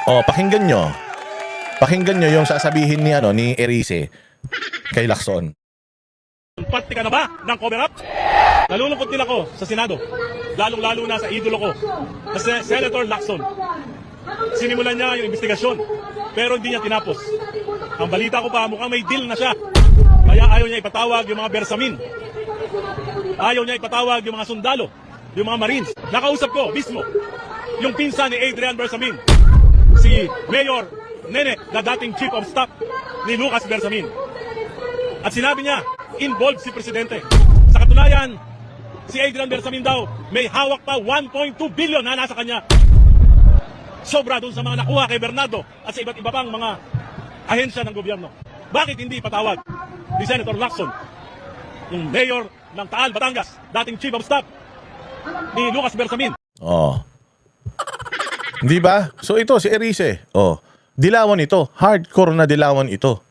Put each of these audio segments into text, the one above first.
Pakinggan nyo. Pakinggan nyo yung sasabihin ni Erice kay Lacson. Parte ka na ba ng cover-up? Nalulungkot din ako sa Senado. Lalong-lalo na sa idolo ko, na Senator Lacson. Sinimulan niya yung investigasyon, pero hindi niya tinapos. Ang balita ko pa, mukhang may deal na siya. Kaya ayaw niya ipatawag yung mga bersamin. Ayaw niya ipatawag yung mga sundalo, yung mga marines. Nakausap ko mismo yung pinsan ni Adrian Bersamin, si Mayor Nene, na dating Chief of Staff ni Lucas Bersamin. At sinabi niya, involved si Presidente. Sa katunayan, si Adrian Bersamin daw may hawak pa 1.2 billion na nasa kanya. Sobra dun sa mga nakuha kay Bernardo at sa iba't iba pang mga ahensya ng gobyerno. Bakit hindi ipatawag ni Senator Lacson, yung mayor ng Taal, Batangas, dating Chief of Staff ni Lucas Bersamin? Di ba? So ito si Erice. Dilawan ito. Hardcore na dilawan ito.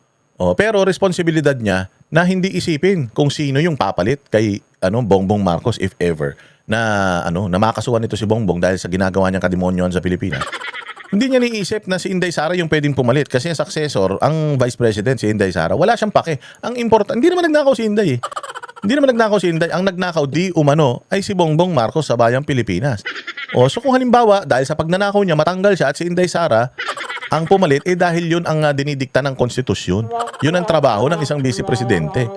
Pero responsibilidad niya na hindi isipin kung sino yung papalit kay Bongbong Marcos if ever na makasuhan nito si Bongbong dahil sa ginagawa niyang kademonyohan sa Pilipinas. Hindi niya niisip na si Inday Sara yung pwedeng pumalit kasi yung successor, ang Vice President si Inday Sara, wala siyang pake. Ang important, hindi naman nagnakaw si Inday eh. Hindi naman nagnakaw si Inday. Ang nagnakaw di umano ay si Bongbong Marcos sa bayang Pilipinas. So kung halimbawa, dahil sa pagnanakaw niya, matanggal siya at si Inday Sara ang pumalit, dahil yun ang dinidikta ng konstitusyon. Yun ang trabaho ng isang vice-presidente.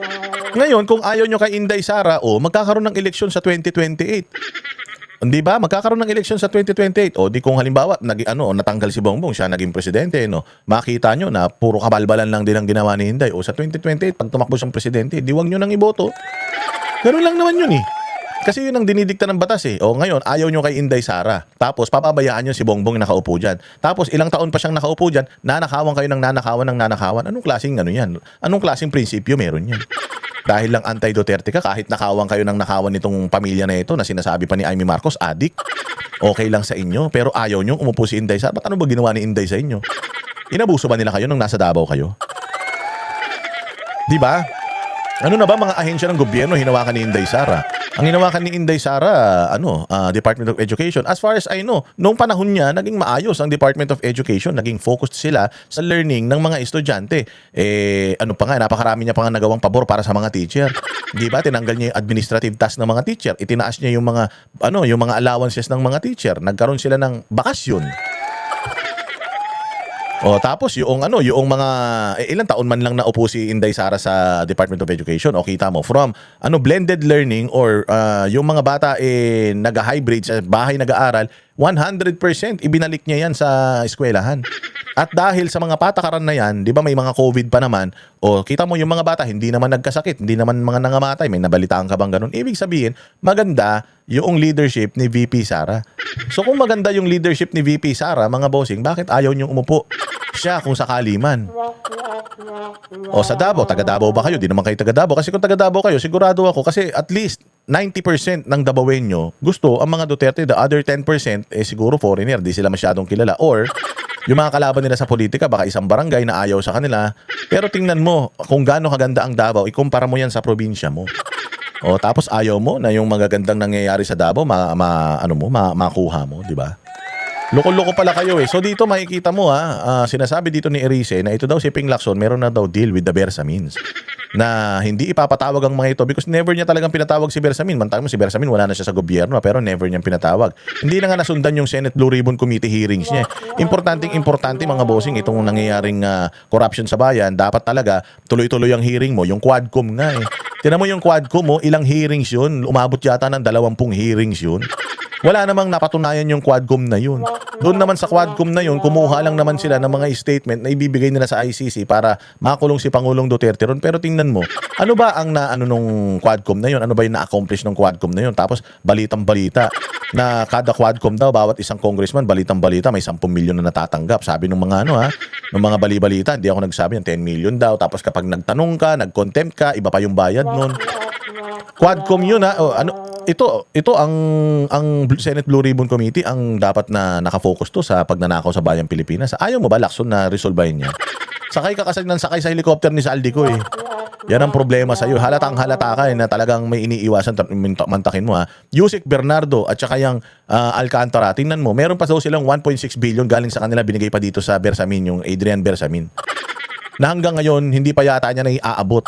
Ngayon, kung ayaw nyo kay Inday Sara, magkakaroon ng eleksyon sa 2028. Di ba? Magkakaroon ng eleksyon sa 2028. Di kung halimbawa, natanggal si Bongbong, siya naging presidente, makita nyo na puro kabalbalan lang din ang ginawa ni Inday. Sa 2028, pag tumakbo siyang presidente, di wag nyo nang iboto. Ganun lang naman yun eh. Kasi yun ang dinidikta ng batas eh. Ngayon, ayaw nyo kay Inday Sara. Tapos, papabayaan nyo si Bongbong nakaupo dyan. Tapos, ilang taon pa siyang nakaupo dyan, nanakawan kayo ng nanakawan. Anong klaseng yan? Anong klaseng prinsipyo meron yan? Dahil lang anti-Duterte ka, kahit nakawan kayo ng nakawan nitong pamilya na ito na sinasabi pa ni Amy Marcos, adik, okay lang sa inyo. Pero ayaw nyo umupo si Inday Sara. Ba't ano ba ginawa ni Inday sa inyo? Inabuso ba nila kayo nung nasa Davao kayo? Di ba? Ano na ba mga ahensya ng gobyerno hinawakan ni Inday Sara? Ang hinawakan ni Inday Sara, Department of Education. As far as I know, noong panahon niya, naging maayos ang Department of Education. Naging focused sila sa learning ng mga estudyante. Napakarami niya pa nga nagawang pabor para sa mga teacher. Di ba? Tinanggal niya yung administrative task ng mga teacher. Itinaas niya yung mga allowances ng mga teacher. Nagkaroon sila ng bakasyon. Tapos yung mga ilang taon man lang naupo si Inday Sara sa Department of Education. Kita mo from blended learning or yung mga bata nag-hybrid sa bahay nag-aaral, 100% ibinalik niya yan sa eskwelahan. At dahil sa mga patakaran na yan, 'di ba may mga COVID pa naman, kita mo yung mga bata hindi naman nagkasakit, hindi naman mga nangamatay, may nabalitaan ka bang ganun? Ibig sabihin, maganda yung leadership ni VP Sara. So kung maganda yung leadership ni VP Sara, mga bossing, bakit ayaw niyong umupo siya kung sakali man? Sa Davao, taga Davao ba kayo? Di naman kayo taga Davao. Kasi kung taga Davao kayo, sigurado ako, kasi at least 90% ng Davaoenyo gusto ang mga Duterte. The other 10% siguro foreigner, di sila masyadong kilala. Or yung mga kalaban nila sa politika, baka isang barangay na ayaw sa kanila. Pero tingnan mo kung gaano kaganda ang Davao, ikumpara mo yan sa probinsya mo. Tapos ayaw mo na yung magagandang nangyayari sa Davao makuha mo, di ba? Loko-loko pala kayo eh. So dito makikita mo sinasabi dito ni Erice na ito daw si Ping Lacson meron na daw deal with the Bersamins na hindi ipapatawag ang mga ito because never niya talagang pinatawag si Bersamin. Mantang mo si Bersamin wala na siya sa gobyerno pero never niyang pinatawag. Hindi na nga nasundan yung Senate Blue Ribbon Committee hearings niya. Importante mga bossing itong nangyayaring corruption sa bayan. Dapat talaga tuloy-tuloy ang hearing mo. Yung Quadcom nga eh. Tingnan mo yung Quadcom mo, ilang hearings yun? Umabot yata ng 20 hearings yun. Wala namang napatunayan yung Quadcom na yun. Doon naman sa Quadcom na yun, kumuha lang naman sila ng mga statement na ibibigay nila sa ICC para makulong si Pangulong Duterte ron. Pero tingnan mo, ano ba ang nung Quadcom na yun? Ano ba yung na-accomplish ng Quadcom na yun? Tapos balitang-balita na kada Quadcom daw, bawat isang congressman, balitang-balita, may 10 milyon na natatanggap. Sabi ng mga ng mga bali-balita, hindi ako nagsabi ng 10 million daw. Tapos kapag nagtanong ka, nag-contempt ka, iba pa yung bayad nun. Quadcom yun ito ang Senate Blue Ribbon Committee ang dapat na nakafocus to sa pagnanakaw sa bayang Pilipinas. Ayaw mo ba, Lacson, na resolbahin niya? Sakay ka kasi ng sakay sa helicopter ni Saldico eh. Yan ang problema sa iyo. Halatang halata ka na talagang may iniiwasan mantakin mo ha. Yusek Bernardo at saka yung Alcantara, tingnan mo, meron pa daw silang 1.6 billion galing sa kanila, binigay pa dito sa Bersamin, yung Adrian Bersamin. Na hanggang ngayon, hindi pa yata niya na iaabot.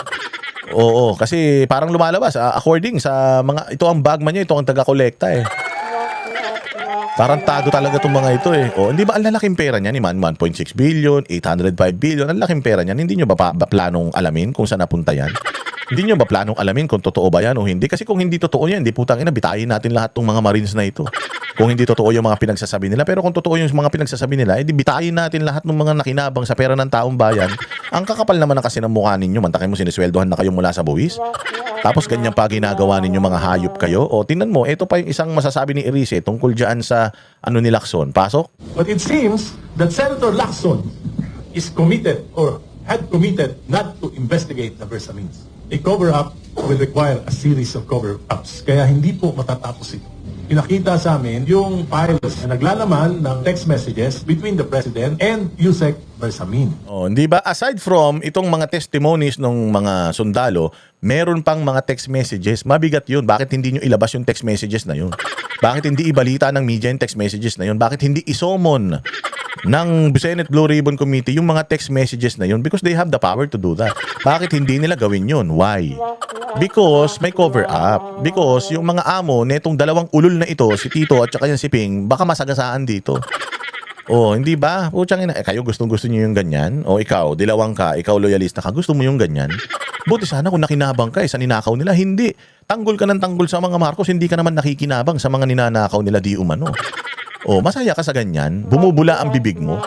Oo, kasi parang lumalabas, according sa mga, ito ang bagman niya, ito ang taga-kolekta eh. Tarantado talaga itong mga ito eh. O, hindi ba ang lalaking pera niya ni man? 1.6 billion, 805 billion, ang laking pera niyan. Hindi nyo ba planong alamin kung saan napunta yan? Hindi nyo ba planong alamin kung totoo ba yan o hindi? Kasi kung hindi totoo yan, di putang ina, bitayin natin lahat ng mga Marines na ito. Kung hindi totoo yung mga pinagsasabi nila. Pero kung totoo yung mga pinagsasabi nila, edi bitayin natin lahat ng mga nakinabang sa pera ng taong bayan. Ang kakapal naman ng kasi ng mukha ninyo, mantakin mo sinisweldohan na kayo mula sa buwis. Tapos ganyan pa ginagawa ninyo, mga hayop kayo. O tingnan mo, ito pa yung isang masasabi ni Erice tungkol dyan sa ano ni Lacson. Pasok? But it seems that Senator Lacson is committed or had committed not to investigate the Bersamins. A cover-up will require a series of cover-ups. Kaya hindi po matatapos ito. Pinakita sa amin yung files na naglalaman ng text messages between the President and Yusek Bersamin. Oh, hindi ba aside from itong mga testimonies ng mga sundalo, meron pang mga text messages. Mabigat 'yun. Bakit hindi niyo ilabas yung text messages na 'yun? Bakit hindi ibalita ng media yung text messages na 'yun? Bakit hindi isomon ng Senate Blue Ribbon Committee yung mga text messages na 'yun? Because they have the power to do that. Bakit hindi nila gawin 'yun? Why? Because may cover up. Because yung mga amo netong dalawang ulol na ito, si Tito at saka yung si Ping, baka masagasaan dito. Oh, hindi ba? Putsang ina, kayo gustong-gusto niyo yung ganyan? O ikaw, dilawang ka, ikaw loyalista ka, gusto mo yung ganyan? Buti sana kung nakinabang ka sa ninakaw nila. Hindi. Tanggol ka ng tanggol sa mga Marcos, hindi ka naman nakikinabang sa mga ninanakaw nila di umano. Oh, masaya ka sa ganyan. Bumubula ang bibig mo.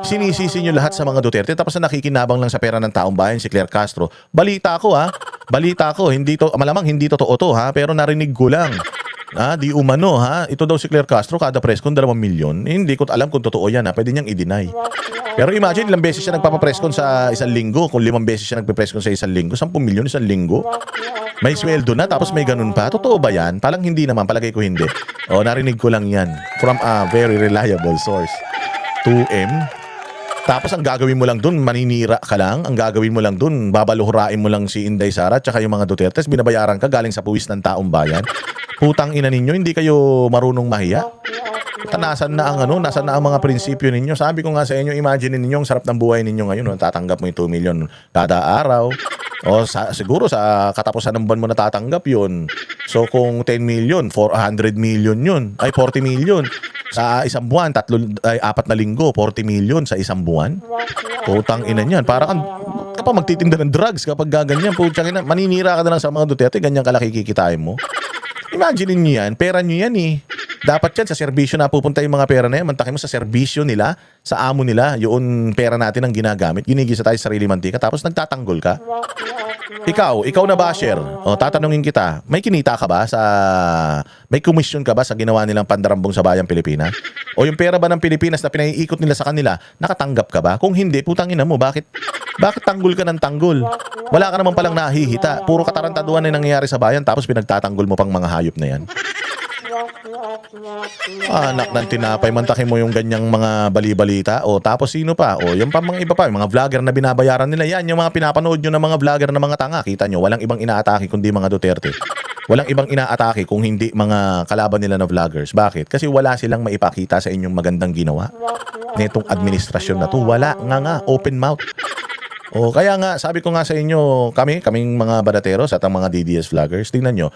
Sinisisi nyo lahat sa mga Duterte tapos na nakikinabang lang sa pera ng taong bayan si Claire Castro. Balita ko ha. Balita ko, hindi to malamang hindi totoo to ha, pero narinig ko lang. Di umano ha. Ito daw si Claire Castro kada press con 2 milyon. Hindi ko alam kung totoo yan ha. Pwede niyang i-deny. Pero imagine ilang beses siya nagpapapress con sa isang linggo. Kung 5 beses siya nagpe-press con sa isang linggo, 10 milyon isang linggo. May sweldo na tapos may ganun pa. Totoo ba yan? Palang hindi naman. Palagay ko hindi. O, narinig ko lang yan. From a very reliable source. 2M. Tapos ang gagawin mo lang dun, maninira ka lang. Ang gagawin mo lang dun, babaluhurain mo lang si Inday Sara at saka yung mga Dutertes. Binabayaran ka galing sa puwis ng taong bayan. Putang ina ninyo, hindi kayo marunong mahiya. Nasaan na ang nasaan na ang mga prinsipyo ninyo? Sabi ko nga sa inyo, imagine ninyo ang sarap ng buhay ninyo ngayon. Tatanggap mo yung 2 million kada araw. O siguro sa katapusan ng buwan mo natatanggap yun. So kung 10 million, 400 million yun. Ay 40 million. Sa isang buwan, 4 na linggo, 40 million sa isang buwan. Putang ina niyan. Parang kapag magtitinda ng drugs kapag gaganyan, putang ina, maninira ka na lang sa mga Duterte, ganyan kalaki kikitain mo. Imagine niyo yan, pera niyo yan eh. Dapat yan sa serbisyo na pupunta yung mga pera na yan. Mantakin mo sa serbisyo nila, sa amo nila, yung pera natin ang ginagamit. Ginigisa tayo sa sarili mantika, tapos nagtatanggol ka. Ikaw na basher. O, tatanungin kita, may kinita ka ba may komisyon ka ba sa ginawa nilang pandarambong sa bayang Pilipinas? O yung pera ba ng Pilipinas na pinaiikot nila sa kanila, nakatanggap ka ba? Kung hindi, putang ina mo, bakit tanggol ka ng tanggol? Wala ka naman palang nahihita. Puro katarantaduhan na nangyayari sa bayan, tapos pinagtatanggol mo pang mga hayop na yan. Anak ng tinapay, mantakin mo yung ganyang mga bali-balita. O tapos sino pa? O yung mga iba pa, yung mga vlogger na binabayaran nila. Yan, yung mga pinapanood nyo ng mga vlogger na mga tanga. Kita nyo, walang ibang inaatake kundi mga Duterte. Walang ibang inaatake kung hindi mga kalaban nila na vloggers. Bakit? Kasi wala silang maipakita sa inyong magandang ginawa. Netong administrasyon na to, wala nga, open mouth. O kaya nga, sabi ko nga sa inyo, kaming mga badateros at ang mga DDS vloggers, tingnan nyo,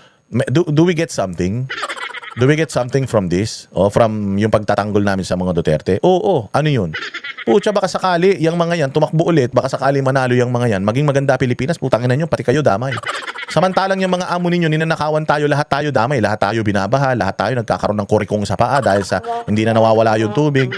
do we get something? Do we get something from this? O from yung pagtatanggol namin sa mga Duterte? Oo, ano yun? Pucha, baka sakali, yung mga yan, tumakbo ulit, baka sakali manalo yung mga yan, maging maganda Pilipinas, putangin na nyo, pati kayo damay. Samantalang yung mga amo ninyo, ninanakawan tayo, lahat tayo damay, lahat tayo binabaha, lahat tayo nagkakaroon ng kurikong sa paa dahil sa hindi na nawawala yung tubig.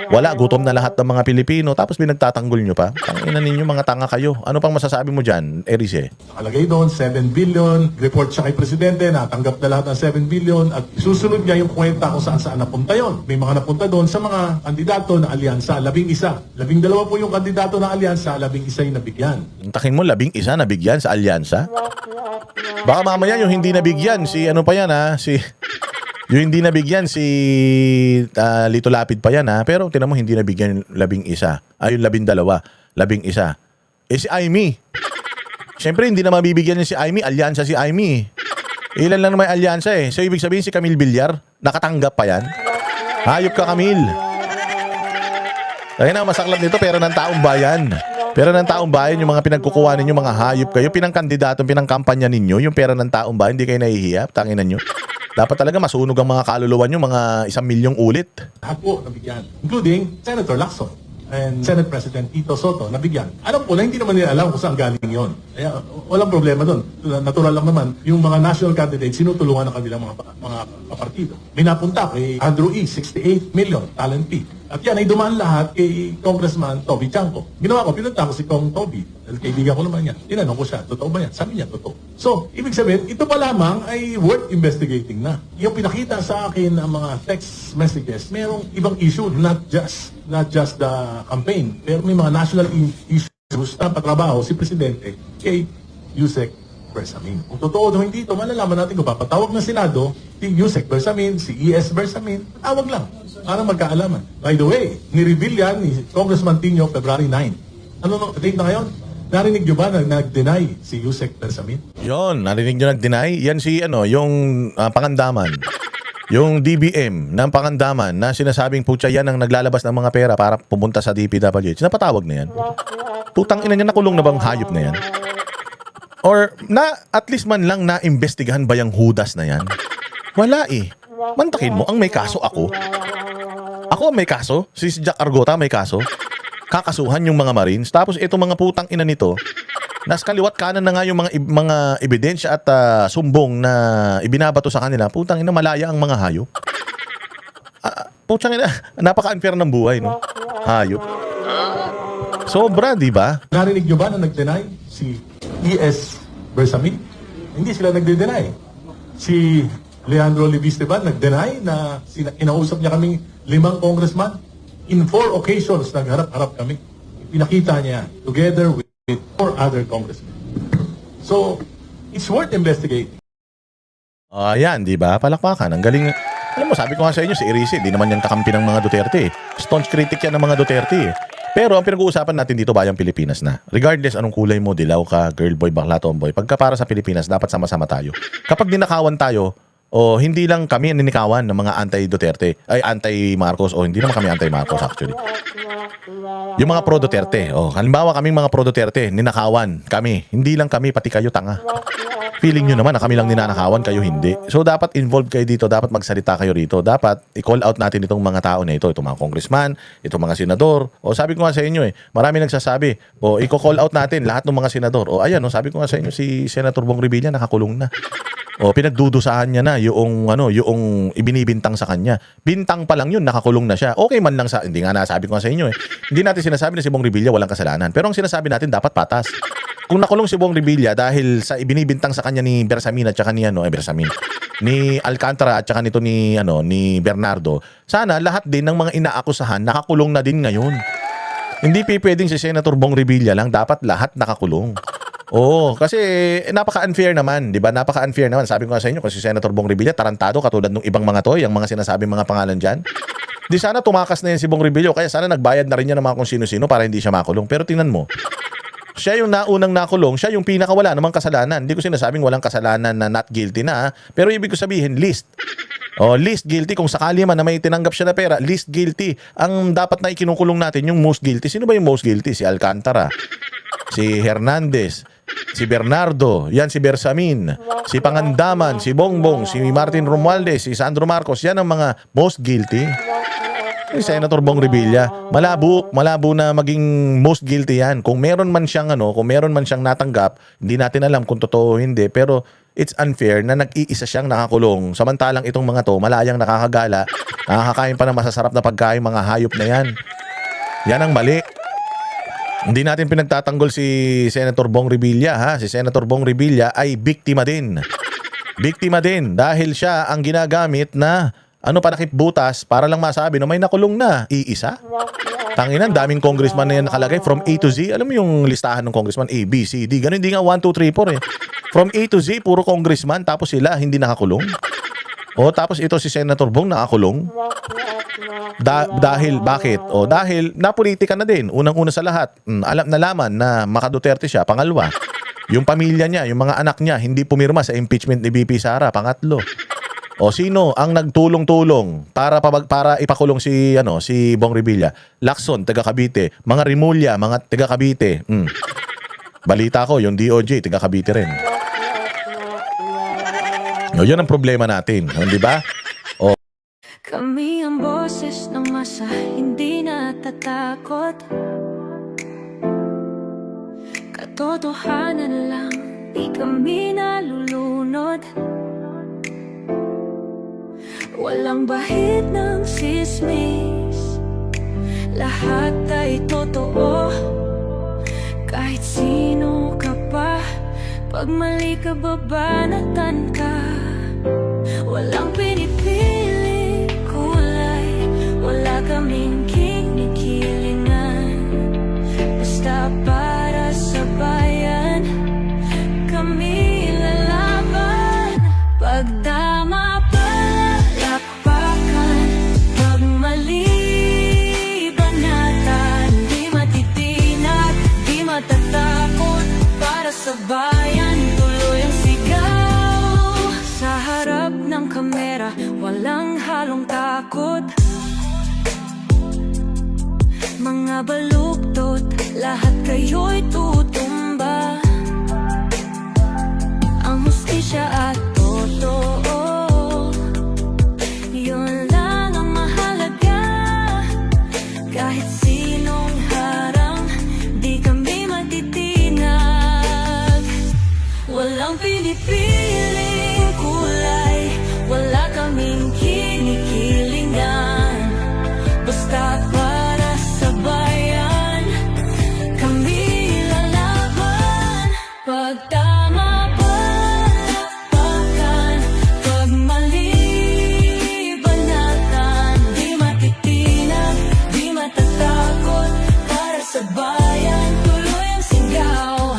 Wala, gutom na lahat ng mga Pilipino, tapos binagtatanggol nyo pa. Tangina ninyo, mga tanga kayo. Ano pang masasabi mo dyan, Erice? Nakalagay doon, 7 billion, report siya kay Presidente, natanggap na lahat ng 7 billion, at susunod niya yung kwenta kung saan napunta yon. May mga napunta doon sa mga kandidato na alyansa, 11. 12 po yung kandidato na alyansa, 11 yung nabigyan. Takin mo, 11 nabigyan sa alyansa? Baka mamaya yung hindi nabigyan, si ano pa yan ha, yung hindi nabigyan si Lito Lapid pa yan ha, pero tinan mo hindi nabigyan yung 11. Ay yung 12, 11. Si Aimee. Siyempre, hindi na mabibigyan niya si Amy. Alyansa si Amy. Ilan lang naman may alyansa eh. So, ibig sabihin si Camille Villar, nakatanggap pa yan? Hayop ka, Camille. Kaya na, masaklap nito, pera ng taong bayan. Pera ng taong bayan, yung mga pinagkukuha ninyo, mga hayop kayo, pinangkandidato, pinangkampanya ninyo, yung pera ng taong bayan, hindi kayo nahihiya, tanginan nyo. Dapat talaga masunog ang mga kaluluwa nyo, mga 1 milyong ulit. Lahat po nabigyan, including Senator Lacson and Senate President Tito Soto, nabigyan. Alam ko na hindi naman nila alam kung saan galing yon. Kaya walang problema doon. Natural lang naman, yung mga national candidates, sinutulungan ng kanilang mga partido. Minapunta kay Andrew E., 68 million, talent fee. At yan ay dumaan lahat kay Congressman Toby Chanco. Ginawa ko, pinunta ko si Kong Toby. Dahil kaibigan ko naman yan. Tinanong ko siya, totoo ba yan? Sabi niya, totoo. So, ibig sabihin, ito pa lamang ay worth investigating na. Yung pinakita sa akin ang mga text messages, merong ibang issue, not just the campaign, pero may mga national issues na patrabaho si Presidente kay Yusek Bersamin. Kung totoo o hindi ito, malalaman natin kung papatawag ng Senado si Yusek Bersamin, si E.S. Bersamin, tawag lang para magkaalaman. By the way, ni-reveal yan ni Congressman Tino February 9. Ano nung date na ngayon? Narinig nyo ba na nag-deny si Yusek Bersamin? Yon, narinig nyo nag-deny? Yan si, yung Pangandaman. Yung DBM ng Pangandaman na sinasabing putya yan ang naglalabas ng mga pera para pumunta sa DPWH. Napatawag na yan. Putang ina niya, nakulong na bang hayop na yan? Or at least man lang na-imbestigahan ba yung hudas na yan? Wala eh. Mantakin mo, ang may kaso ako. Ako ang may kaso? Si Jack Argota may kaso? Kakasuhan yung mga Marines. Tapos itong mga putang ina nito, nas kaliwat kanan na nga yung mga ebidensya at sumbong na ibinabato sa kanila. Putang ina, malaya ang mga hayop. Putang ina, napaka-unfair ng buhay, no? Hayop. Sobra, di ba? Narinig nyo ba na nag-deny si E.S. Bersamin? Hindi sila nagde-deny. Si Leandro Libiste ba nag-deny na inausap niya kaming 5 congressman? In 4 occasions, nagharap-harap kami. Pinakita niya together with 4 other congressmen. So, it's worth investigating. Ayan, di ba? Palakpakan. Ang galing. Alam mo, sabi ko nga sa inyo, si Erice, di naman yan kakampi ng mga Duterte. Staunch critic yan ng mga Duterte. Pero ang pinag-uusapan natin dito, bayang Pilipinas na. Regardless anong kulay mo, dilaw ka, girl boy, bakla, tomboy, pagka para sa Pilipinas, dapat sama-sama tayo. Kapag dinakawan tayo, hindi lang kami ang ninikawan ng mga anti-Duterte, ay anti-Marcos, hindi naman kami anti-Marcos actually. Yung mga pro-Duterte, halimbawa kaming mga pro-Duterte, ninakawan kami. Hindi lang kami, pati kayo tanga. Feeling nyo naman na kami lang ninanakawan, kayo hindi. So dapat involved kayo dito, dapat magsalita kayo rito. Dapat i-call out natin itong mga tao na ito, itong mga congressman, itong mga senador. Sabi ko nga sa inyo marami nagsasabi, i-call out natin lahat ng mga senador. Ayan, sabi ko nga sa inyo, si Senator Bong Revilla nakakulong na. Pinagdudusahan niya na yung ibinibintang sa kanya. Bintang pa lang yun, nakakulong na siya. Okay man lang hindi nga nasabi ko nga sa inyo Hindi natin sinasabi na si Bong Revilla walang kasalanan. Pero ang sinasabi natin dapat patas. Kung nakulong si Bong Revilla dahil sa ibinibintang sa kanya ni Bersamin at saka ni ni Alcantara at saka nito ni Bernardo, sana lahat din ng mga inaakusahan nakakulong na din ngayon. Hindi pwedeng si Senator Bong Revilla lang, dapat lahat nakakulong. Kasi napaka-unfair naman, 'di ba? Napaka-unfair naman. Sabi ko nga sa inyo, kasi Senator Bong Revilla tarantado katulad ng ibang mga yung mga sinasabing mga pangalan diyan. Di sana tumakas na yan si Bong Revilla, kaya sana nagbayad na rin yan ng mga kung sino-sino para hindi siya makulong. Pero tingnan mo, siya yung naunang nakulong, siya yung pinakawala namang kasalanan. Hindi ko sinasabing walang kasalanan na not guilty na, pero ibig ko sabihin, least. Least guilty. Kung sakali man na may tinanggap siya na pera, least guilty. Ang dapat na ikinukulong natin yung most guilty. Sino ba yung most guilty? Si Alcantara, si Hernandez, si Bernardo, yan si Bersamin, si Pangandaman, si Bongbong, si Martin Romualdez, si Sandro Marcos, yan ang mga most guilty. Si Senator Bong Revilla, malabo na maging most guilty yan. Kung meron man siyang natanggap, hindi natin alam kung totoo o hindi, pero it's unfair na nag-iisa siyang nakakulong. Samantalang itong mga to, malayang nakakagala, nakakakain pa ng masasarap na pagkain, mga hayop na yan. Yan ang mali. Hindi natin pinagtatanggol si Senator Bong Revilla, Si Senator Bong Revilla ay biktima din. Biktima din dahil siya ang ginagamit na panakip butas para lang masabi na may nakulong na. Iisa? Tanginan, daming congressman na yan nakalagay from A to Z. Alam mo yung listahan ng congressman? A, B, C, D. Ganun, hindi nga 1, 2, 3, 4 From A to Z, puro congressman. Tapos sila, hindi nakakulong. Tapos ito si Senator Bong nakakulong. Dahil, bakit? Dahil napolitika na din. Unang-una sa lahat, nalaman na maka-Duterte siya. Pangalawa, Yung pamilya niya, yung mga anak niya, hindi pumirma sa impeachment ni BP Sara. Pangatlo. O sino ang nagtulong-tulong para ipakulong si Bong Revilla? Lacson, taga Cavite. Mga Rimulya, mga taga Cavite. Balita ko, yung DOJ, taga Cavite rin. O, yun ang problema natin, di ba? Kami ang boses ng masa, hindi natatakot. Katotohanan lang, di kami nalulunod. Walang bahid ng sismis, lahat ay totoo. Kahit sino ka pa, pag mali ka babanatan ka. Walang pinipili kulay, wala kaming kinikilingan. Basta para sa bayan, kami lalaban. Pag tama palakpakan, pag mali banatan. Di matitinag, di matatakot, para sa bayan tuloy ang sigaw. Sa harap ng kamera, walang halong takot. Mga baluktot, lahat kayo'y tutumba. Ang hustisya at totoo, yun lang ang mahalaga. Kahit sinong harang, di kami matitinag. Walang pinipiling kulay, wala kaming kinikilingan. Basta para sa bayan, kami lalaban. Pag tama palakpakan, pag mali banatan. Di matitinag, di matatakot, para sa bayan tuloy ang sigaw.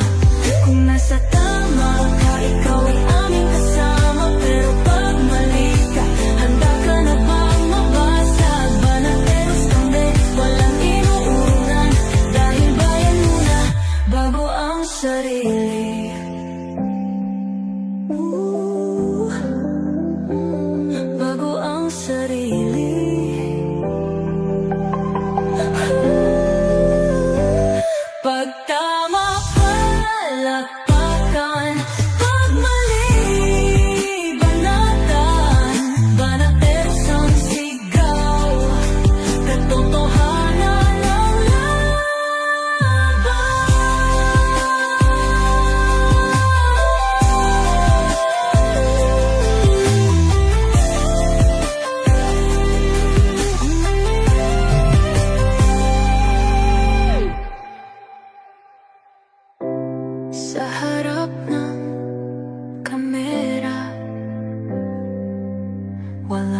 Kung nasa tama ka, ikaw ay aming kasama. Pero pag mali ka, handa ka na bang mabasag? Banateros kami, walang inuunan. Dahil bayan muna, bago ang sarili. Bago ang sarili. Pag tama palakpakan, pag mali banatan. Banateros ang sigaw, katotohanan ang laban. Sa harap ng kamera, wala